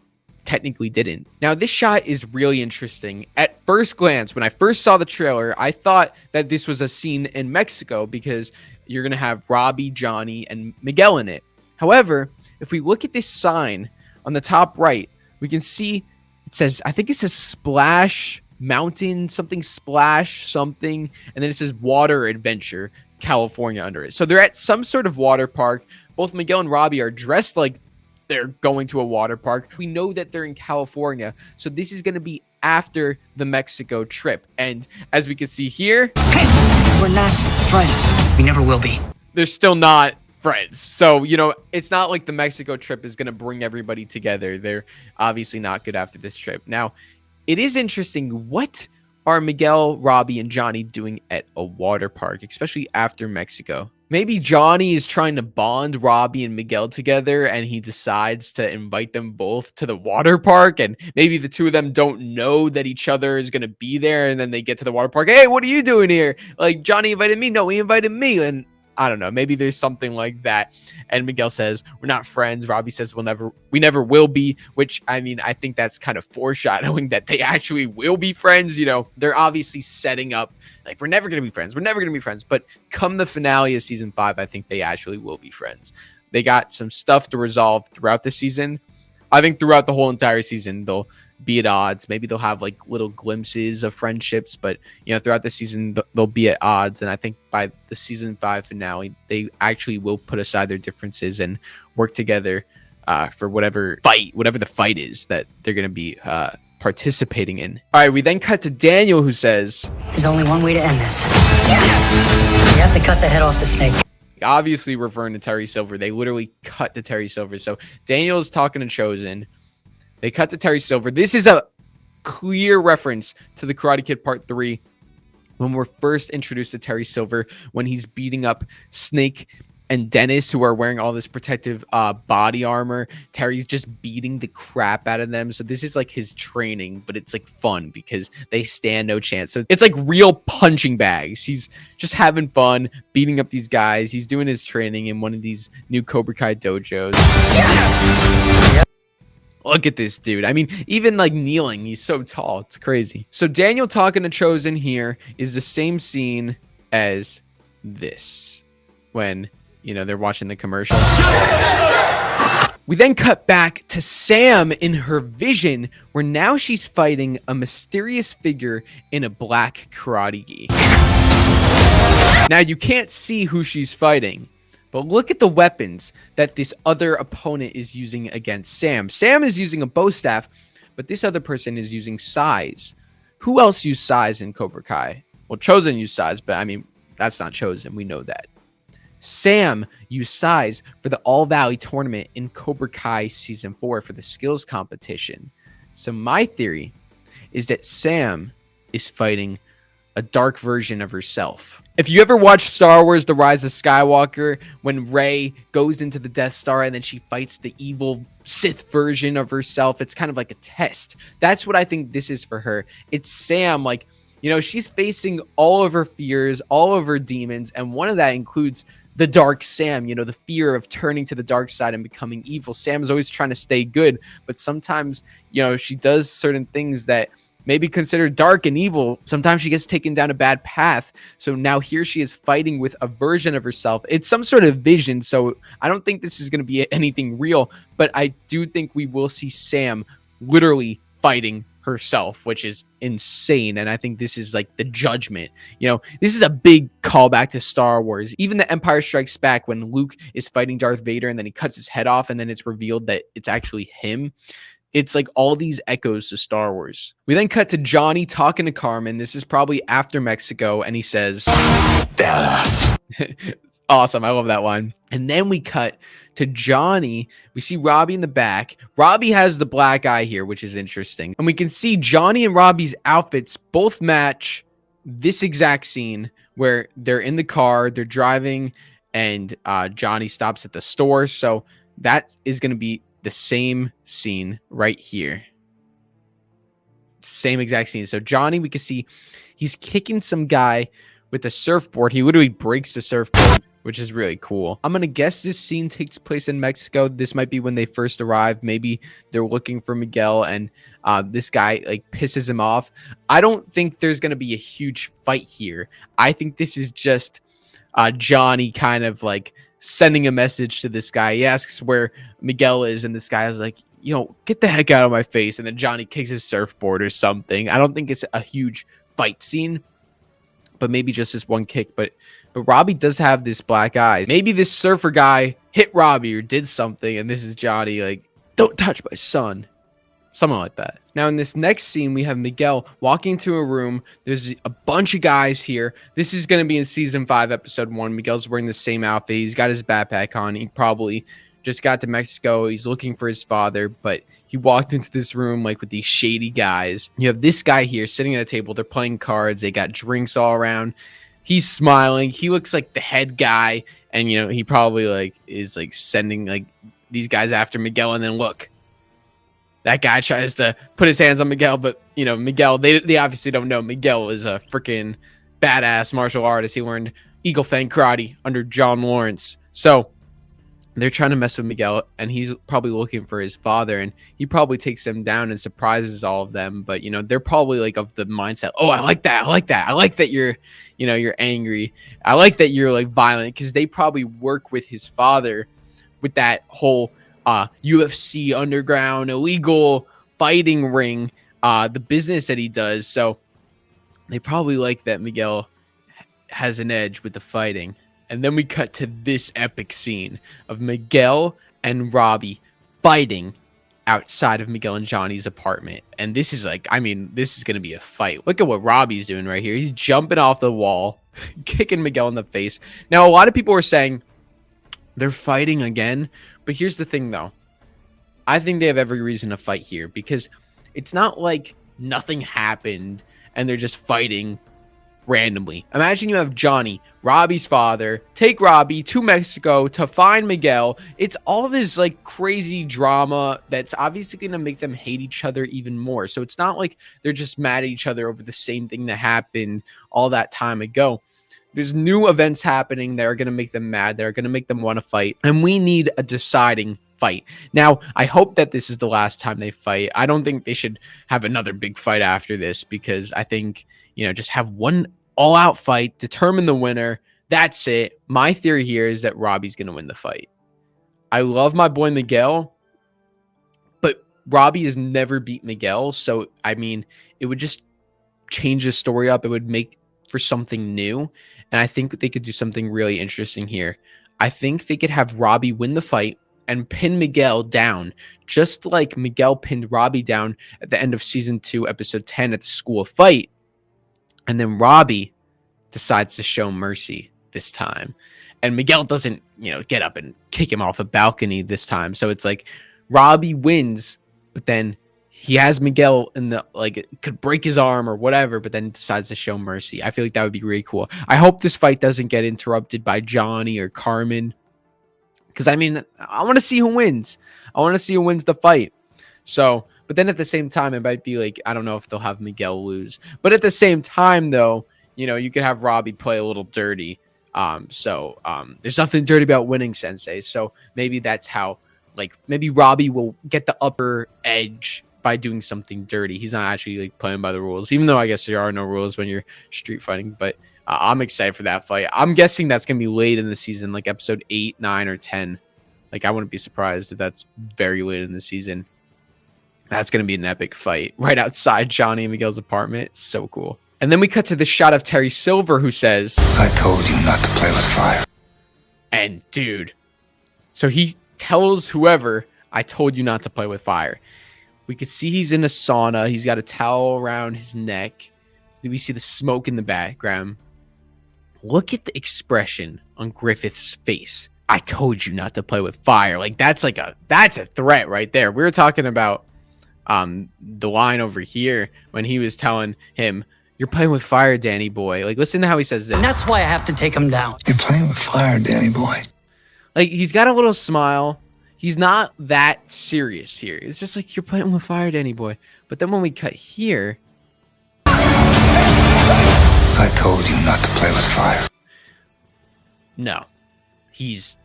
technically didn't. Now, this shot is really interesting. At first glance, when I first saw the trailer, I thought that this was a scene in Mexico because you're going to have Robby, Johnny, and Miguel in it. However, if we look at this sign on the top right, we can see it says, I think it says Splash Mountain, something Splash, something, and then it says Water Adventure, California under it. So they're at some sort of water park. Both Miguel and Robby are dressed like they're going to a water park. We know that they're in California. So this is going to be after the Mexico trip. And as we can see here, We're not friends. We never will be. they're still not friends. So, you know, it's not like the Mexico trip is going to bring everybody together. They're obviously not good after this trip. Now, it is interesting. What are Miguel, Robby, and Johnny doing at a water park, especially after Mexico? Maybe Johnny is trying to bond Robby and Miguel together, and he decides to invite them both to the water park, and maybe the two of them don't know that each other is going to be there, and then they get to the water park. Hey, what are you doing here? Like, Johnny invited me. No, he invited me. And I don't know. Maybe there's something like that. And Miguel says, we're not friends. Robby says, we never will be, which, I mean, I think that's kind of foreshadowing that they actually will be friends. You know, they're obviously setting up like, we're never going to be friends. We're never going to be friends. But come the finale of season 5, I think they actually will be friends. They got some stuff to resolve throughout the season. I think throughout the whole entire season, they'll be at odds. Maybe they'll have like little glimpses of friendships, but you know, throughout the season they'll be at odds. And I think by the season 5 finale, they actually will put aside their differences and work together for whatever the fight is that they're going to be participating in. All right, we then cut to Daniel, who says, "There's only one way to end this. You have to cut the head off the snake." Obviously referring to Terry Silver. They literally cut to Terry Silver. So Daniel's talking to Chozen. They cut to Terry Silver. This is a clear reference to the Karate Kid Part 3 when we're first introduced to Terry Silver, when he's beating up Snake and Dennis, who are wearing all this protective body armor. Terry's just beating the crap out of them. So this is like his training, but it's like fun because they stand no chance. So it's like real punching bags. He's just having fun beating up these guys. He's doing his training in one of these new Cobra Kai dojos. Yeah. Look at this dude. I mean, even like kneeling, he's so tall. It's crazy. So Daniel talking to Chozen here is the same scene as this when, you know, they're watching the commercial. We then cut back to Sam in her vision, where now she's fighting a mysterious figure in a black karate gi. Now, you can't see who she's fighting, but look at the weapons that this other opponent is using against Sam. Sam is using a bow staff, but this other person is using sais. Who else used sais in Cobra Kai? Well, Chozen used sais, but I mean, that's not Chozen. We know that. Sam used sais for the All Valley tournament in Cobra Kai Season 4 for the skills competition. So my theory is that Sam is fighting a dark version of herself. If you ever watch Star Wars The Rise of Skywalker, when Rey goes into the Death Star and then she fights the evil Sith version of herself, it's kind of like a test. That's what I think this is for her. It's Sam, like, you know, she's facing all of her fears, all of her demons, and one of that includes the dark Sam, you know, the fear of turning to the dark side and becoming evil. Sam is always trying to stay good, but sometimes, you know, she does certain things that maybe considered dark and evil. Sometimes she gets taken down a bad path. So now here she is fighting with a version of herself. It's some sort of vision. So I don't think this is going to be anything real, but I do think we will see Sam literally fighting herself, which is insane. And I think this is like the judgment. You know, this is a big callback to Star Wars. Even the Empire Strikes Back, when Luke is fighting Darth Vader and then he cuts his head off and then it's revealed that it's actually him. It's like all these echoes to Star Wars. We then cut to Johnny talking to Carmen. This is probably after Mexico. And he says, Badass. Awesome. I love that line. And then we cut to Johnny. We see Robby in the back. Robby has the black eye here, which is interesting. And we can see Johnny and Robby's outfits both match this exact scene where they're in the car, they're driving, and Johnny stops at the store. So that is going to be the same scene right here. Same exact scene. So Johnny, we can see he's kicking some guy with a surfboard. He literally breaks the surfboard, which is really cool. I'm going to guess this scene takes place in Mexico. This might be when they first arrive. Maybe they're looking for Miguel and this guy like pisses him off. I don't think there's going to be a huge fight here. I think this is just Johnny kind of like sending a message to this guy. He asks where Miguel is, and this guy is like, you know, get the heck out of my face. And then Johnny kicks his surfboard or something. I don't think it's a huge fight scene, but maybe just this one kick. But Robby does have this black eye. Maybe this surfer guy hit Robby or did something, and this is Johnny like, don't touch my son. Something like that. Now, in this next scene, we have Miguel walking into a room. There's a bunch of guys here. This is going to be in Season 5, Episode 1. Miguel's wearing the same outfit. He's got his backpack on. He probably just got to Mexico. He's looking for his father, but he walked into this room like with these shady guys. You have this guy here sitting at a table. They're playing cards. They got drinks all around. He's smiling. He looks like the head guy, and, you know, he probably like is like sending like these guys after Miguel, and then look. That guy tries to put his hands on Miguel, but, you know, Miguel, they obviously don't know Miguel is a freaking badass martial artist. He learned Eagle Fang karate under John Lawrence. So they're trying to mess with Miguel, and he's probably looking for his father, and he probably takes them down and surprises all of them. But, you know, they're probably like of the mindset, oh, I like that. I like that. I like that you're, you know, you're angry. I like that you're like violent, because they probably work with his father with that whole UFC underground illegal fighting ring, the business that he does. So they probably like that Miguel has an edge with the fighting. And then we cut to this epic scene of Miguel and Robby fighting outside of Miguel and Johnny's apartment. And this is like, I mean, this is going to be a fight. Look at what Robby's doing right here. He's jumping off the wall, kicking Miguel in the face. Now, a lot of people are saying they're fighting again. But here's the thing, though. I think they have every reason to fight here, because it's not like nothing happened and they're just fighting randomly. Imagine you have Johnny, Robby's father, take Robby to Mexico to find Miguel. It's all this like crazy drama that's obviously going to make them hate each other even more. So it's not like they're just mad at each other over the same thing that happened all that time ago. There's new events happening that are going to make them mad. They're going to make them want to fight. And we need a deciding fight. Now, I hope that this is the last time they fight. I don't think they should have another big fight after this, because I think, you know, just have one all-out fight, determine the winner. That's it. My theory here is that Robby's going to win the fight. I love my boy Miguel, but Robby has never beat Miguel. So, I mean, it would just change the story up. It would make for something new. And I think they could do something really interesting here. I think they could have Robby win the fight and pin Miguel down, just like Miguel pinned Robby down at the end of season 2, episode 10 at the School of Fight. And then Robby decides to show mercy this time. And Miguel doesn't, you know, get up and kick him off a balcony this time. So it's like Robby wins, but then he has Miguel in the, like, it could break his arm or whatever, but then decides to show mercy. I feel like that would be really cool. I hope this fight doesn't get interrupted by Johnny or Carmen, because, I mean, I want to see who wins. I want to see who wins the fight. So, but then at the same time, it might be like, I don't know if they'll have Miguel lose. But at the same time, though, you know, you could have Robby play a little dirty. There's nothing dirty about winning, Sensei. So maybe that's how, like, maybe Robby will get the upper edge by doing something dirty. He's not actually like playing by the rules, even though I guess there are no rules when you're street fighting. But I'm excited for that fight. I'm guessing that's gonna be late in the season, like episode 8, 9, or 10. Like, I wouldn't be surprised if that's very late in the season. That's gonna be an epic fight right outside Johnny and Miguel's apartment. It's so cool. And then we cut to the shot of Terry Silver, who says, I told you not to play with fire. And dude, so he tells whoever, I told you not to play with fire. We can see he's in a sauna. He's got a towel around his neck. We see the smoke in the background. Look at the expression on Griffith's face. I told you not to play with fire. Like, that's a threat right there. We were talking about the line over here when he was telling him, you're playing with fire, Danny boy. Like, listen to how he says this. And that's why I have to take him down. You're playing with fire, Danny boy. Like, he's got a little smile. He's not that serious here. It's just like, you're playing with fire, Danny boy. But then when we cut here, I told you not to play with fire. no, he's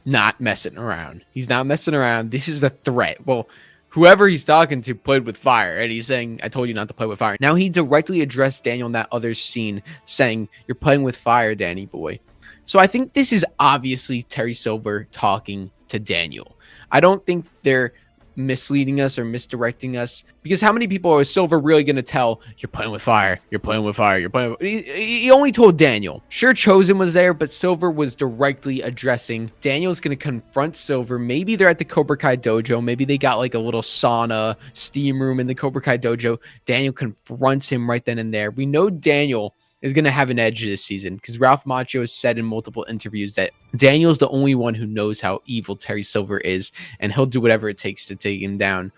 not messing around. He's not messing around. This is the threat. Well, whoever he's talking to played with fire, and he's saying, I told you not to play with fire. Now, he directly addressed Daniel in that other scene, saying, you're playing with fire, Danny boy. So I think this is obviously Terry Silver talking to Daniel. I don't think they're misleading us or misdirecting us, because how many people is Silver really going to tell, you're playing with fire, you're playing with fire, you're playing with... He only told Daniel. Sure, Chozen was there, but Silver was directly addressing. Daniel's going to confront Silver. Maybe they're at the Cobra Kai dojo. Maybe they got like a little sauna steam room in the Cobra Kai dojo. Daniel confronts him right then and there. We know Daniel is going to have an edge this season, because Ralph Macchio has said in multiple interviews that Daniel's the only one who knows how evil Terry Silver is, and he'll do whatever it takes to take him down.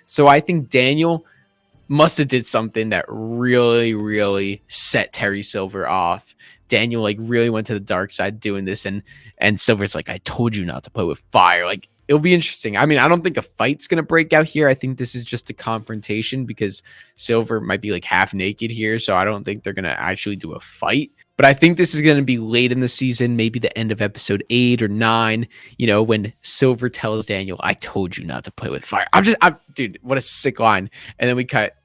So I think Daniel must have did something that really, really set Terry Silver off. Daniel like really went to the dark side doing this, and Silver's like, I told you not to play with fire. Like, it'll be interesting. I mean, I don't think a fight's going to break out here. I think this is just a confrontation because Silver might be like half naked here. So I don't think they're going to actually do a fight. But I think this is going to be late in the season, maybe the end of episode 8 or 9, you know, when Silver tells Daniel, I told you not to play with fire. Dude, what a sick line. And then we cut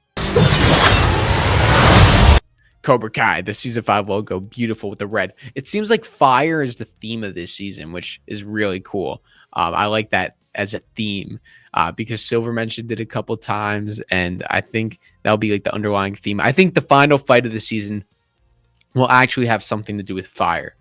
Cobra Kai, the season 5 logo, beautiful with the red. It seems like fire is the theme of this season, which is really cool. I like that as a theme because Silver mentioned it a couple times, and I think that'll be like the underlying theme. I think the final fight of the season will actually have something to do with fire.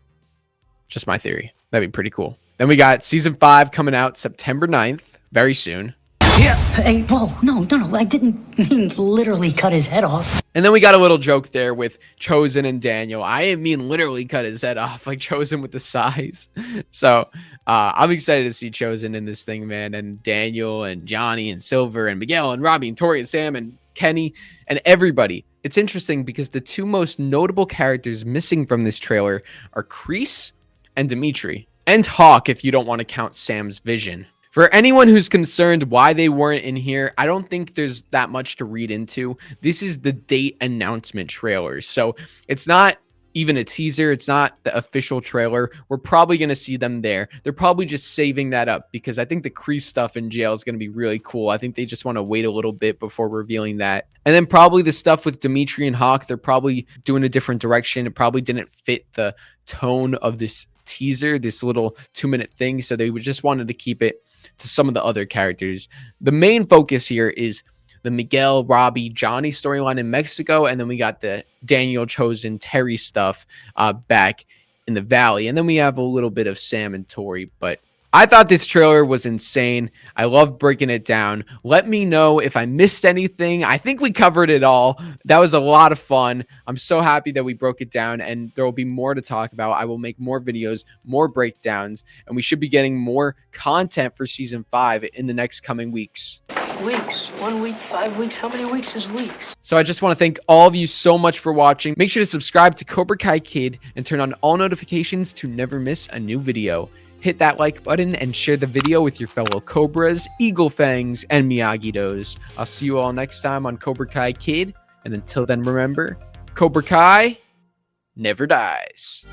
Just my theory. That'd be pretty cool. Then we got season 5 coming out September 9th, very soon. Yeah. Hey, whoa, no. I didn't mean literally cut his head off. And then we got a little joke there with Chozen and Daniel. I didn't mean literally cut his head off, like Chozen with the size. So I'm excited to see Chozen in this thing, man. And Daniel and Johnny and Silver and Miguel and Robbie and Tory and Sam and Kenny and everybody. It's interesting because the 2 most notable characters missing from this trailer are Kreese and Dimitri. And Hawk, if you don't want to count Sam's vision. For anyone who's concerned why they weren't in here, I don't think there's that much to read into. This is the date announcement trailer. So it's not even a teaser. It's not the official trailer. We're probably going to see them there. They're probably just saving that up because I think the Kreese stuff in jail is going to be really cool. I think they just want to wait a little bit before revealing that. And then probably the stuff with Dimitri and Hawk, they're probably doing a different direction. It probably didn't fit the tone of this teaser, this little 2-minute thing. So they just wanted to keep it to some of the other characters. The main focus here is the Miguel, Robbie, Johnny storyline in Mexico, and then we got the Daniel, Chozen, Terry stuff back in the Valley, and then we have a little bit of Sam and Tory. But I thought this trailer was insane. I love breaking it down. Let me know if I missed anything. I think we covered it all. That was a lot of fun. I'm so happy that we broke it down, and there will be more to talk about. I will make more videos, more breakdowns, and we should be getting more content for season 5 in the next coming weeks. Weeks? 1 week, 5 weeks? How many weeks is weeks? So I just want to thank all of you so much for watching. Make sure to subscribe to Cobra Kai Kid and turn on all notifications to never miss a new video. Hit that like button and share the video with your fellow Cobras, Eagle Fangs, and Miyagi-Dos. I'll see you all next time on Cobra Kai Kid. And until then, remember, Cobra Kai never dies.